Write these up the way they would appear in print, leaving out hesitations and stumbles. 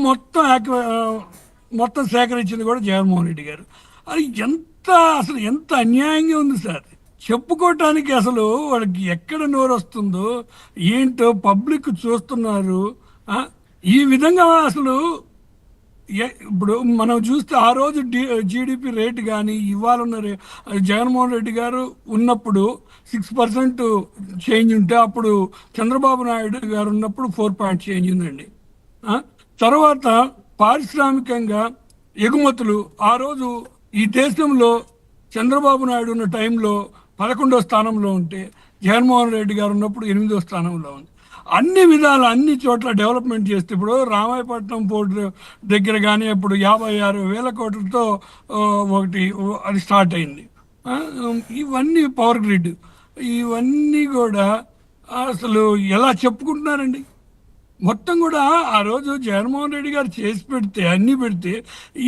Land మొత్తం సేకరించింది కూడా జగన్మోహన్ రెడ్డి గారు. అది అసలు ఎంత అన్యాయంగా ఉంది సార్. చెప్పుకోవటానికి అసలు వాళ్ళకి ఎక్కడ నోరు వస్తుందో ఏంటో పబ్లిక్ చూస్తున్నారు. ఈ విధంగా అసలు ఇప్పుడు మనం చూస్తే ఆ రోజు జీడిపి రేట్ కానీ ఇవాళ ఉన్న జగన్మోహన్ రెడ్డి గారు ఉన్నప్పుడు 6% చేంజ్ ఉంటే అప్పుడు చంద్రబాబు నాయుడు గారు ఉన్నప్పుడు 4 చేంజ్ ఉందండి. తర్వాత పారిశ్రామికంగా ఎగుమతులు ఆ రోజు ఈ దేశంలో చంద్రబాబు నాయుడు ఉన్న టైంలో 11వ స్థానంలో ఉంటే జగన్మోహన్ రెడ్డి గారు ఉన్నప్పుడు 8వ స్థానంలో ఉంది. అన్ని విధాలు అన్ని చోట్ల డెవలప్మెంట్ చేస్తే ఇప్పుడు రామాయపట్నం పోర్టు దగ్గర కానీ ఇప్పుడు 56,000 కోట్లతో ఒకటి అది స్టార్ట్ అయింది. ఇవన్నీ పవర్ గ్రిడ్ ఇవన్నీ కూడా అసలు ఎలా చెప్పుకుంటున్నారండి. మొత్తం కూడా ఆ రోజు జగన్మోహన్ రెడ్డి గారు చేసి పెడితే అన్నీ పెడితే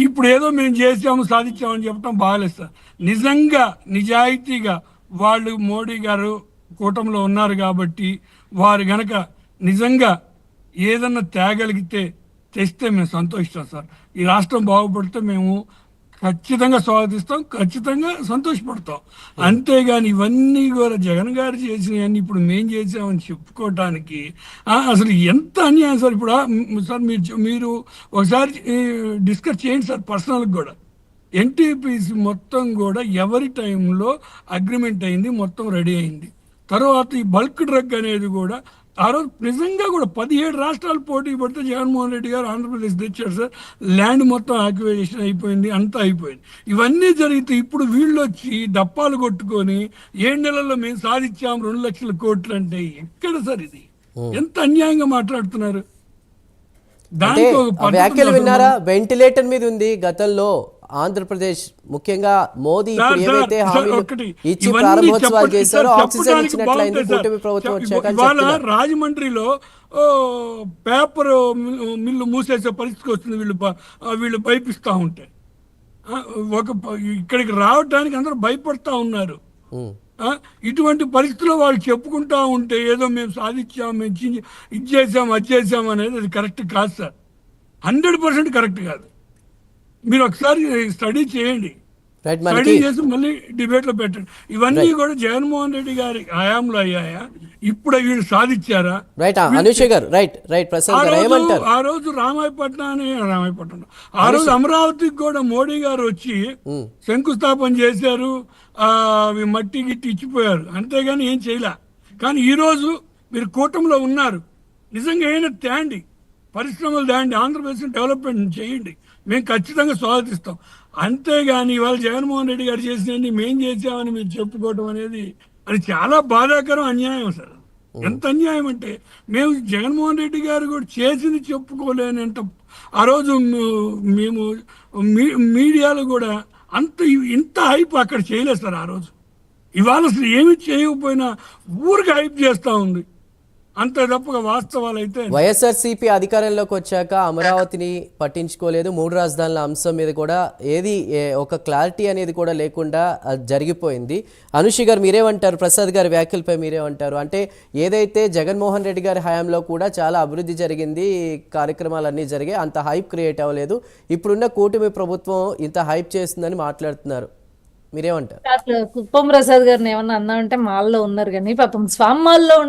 ఇప్పుడు ఏదో మేము చేసాము సాధించామని చెప్పడం బాగాలేదు సార్. నిజంగా నిజాయితీగా వాళ్ళు మోడీ గారు కూటమిలో ఉన్నారు కాబట్టి వారు గనక నిజంగా ఏదన్నా తేగలిగితే తెస్తే మేము సంతోషిస్తాం సార్. ఈ రాష్ట్రం బాగుపడితే మేము ఖచ్చితంగా స్వాగతిస్తాం, ఖచ్చితంగా సంతోషపడతాం. అంతేగాని ఇవన్నీ కూడా జగన్ గారు చేసినవన్నీ ఇప్పుడు మేము చేసామని చెప్పుకోవటానికి అసలు ఎంత అన్యాయం సార్. ఇప్పుడు సార్ మీరు ఒకసారి డిస్కస్ చేయండి సార్ పర్సనల్గా కూడా. ఎన్టీపీసీ మొత్తం కూడా ఎవరి టైంలో అగ్రిమెంట్ అయింది, మొత్తం రెడీ అయింది. తర్వాత ఈ బల్క్ డ్రగ్ అనేది కూడా ఆ రోజు నిజంగా కూడా 17 రాష్ట్రాలు పోటీ పడితే జగన్మోహన్ రెడ్డి గారు ఆంధ్రప్రదేశ్ తెచ్చారు సార్. ల్యాండ్ మొత్తం ఆక్యుపేషన్ అయిపోయింది, అంతా అయిపోయింది. ఇవన్నీ జరిగితే ఇప్పుడు వీళ్ళు వచ్చి డప్పాలు కొట్టుకొని 7 నెలల్లో మేము సాధించాం 2 లక్షల కోట్లు అంటే ఎక్కడ సార్ ఇది? ఎంత అన్యాయంగా మాట్లాడుతున్నారు. వ్యాఖ్యలు విన్నారా? వెంటిలేటర్ మీద ఉంది గతంలో ఆంధ్రప్రదేశ్, ముఖ్యంగా మోదీ ఏవైతే హామీలు ఇచ్చి ప్రారంభోత్సవాలు చేశారో ఆక్సిజన్ ఇచ్చినట్లయింది కూటమి ప్రభుత్వం వచ్చాక. రాజమండ్రిలో పేపర్ మిల్లు మూసేసే పరిస్థితికి వస్తుంది వీళ్ళు భయపిస్తూ ఉంటే. ఇక్కడికి రావడానికి అందరూ భయపడతా ఉన్నారు. ఇటువంటి పరిస్థితుల్లో వాళ్ళు చెప్పుకుంటా ఉంటే ఏదో మేము సాధించాం, మేము ఇది చేసాం అది చేసాం అనేది అది కరెక్ట్ కాదు సార్. 100% కరెక్ట్ కాదు. మీరు ఒకసారి స్టడీ చేయండి, స్టడీ చేసి మళ్ళీ డిబేట్ లో పెట్టండి. ఇవన్నీ కూడా జగన్మోహన్ రెడ్డి గారి హయాంలో అయ్యాయా? ఇప్పుడు వీళ్ళు సాధించారా? ఆ రోజు రామాయపట్నం ఆ రోజు అమరావతికి కూడా మోడీ గారు వచ్చి శంకుస్థాపన చేశారు, అవి మట్టి గిట్టి ఇచ్చిపోయారు, అంతేగాని ఏం చేయలే. కానీ ఈరోజు మీరు కూటమిలో ఉన్నారు, నిజంగా ఏమైనా తేండి, పరిశ్రమలు తేండి, ఆంధ్రప్రదేశ్ డెవలప్మెంట్ చేయండి, మేము ఖచ్చితంగా స్వాగతిస్తాం. అంతేగాని ఇవాళ జగన్మోహన్ రెడ్డి గారు చేసినవి మేము చేసామని మీరు చెప్పుకోవడం అనేది అది చాలా బాధాకరం, అన్యాయం సార్. ఎంత అన్యాయం అంటే మేము జగన్మోహన్ రెడ్డి గారు కూడా చేసింది చెప్పుకోలేనంత ఆ రోజు మేము మీడియాలో కూడా ఇంత హైప్ అక్కడ చేయలేదు సార్. ఆ రోజు ఇవాళ అసలు ఏమి చేయకపోయినా ఊరికి హైప్ చేస్తూ ఉంది, అంతే తప్పగా వాస్తవాలు అయితే. వైఎస్ఆర్సీపీ అధికారంలోకి వచ్చాక అమరావతిని పట్టించుకోలేదు, 3 రాజధానుల అంశం మీద కూడా ఏది ఒక క్లారిటీ అనేది కూడా లేకుండా జరిగిపోయింది. అనుషి గారు మీరేమంటారు? ప్రసాద్ గారి వ్యాఖ్యలపై మీరేమంటారు? అంటే ఏదైతే జగన్మోహన్ రెడ్డి గారి హయాంలో కూడా చాలా అభివృద్ధి జరిగింది, కార్యక్రమాలన్నీ జరిగాయి, అంత హైప్ క్రియేట్ అవ్వలేదు, ఇప్పుడున్న కూటమి ప్రభుత్వం ఇంత హైప్ చేస్తుందని మాట్లాడుతున్నారు, మీరేమంటారు? కుప్పం ప్రసాద్ గారిని ఏమన్నా అన్నా అంటే మాల్లో ఉన్నారు కానీ పాపం స్వామి మాల్లో ఉండి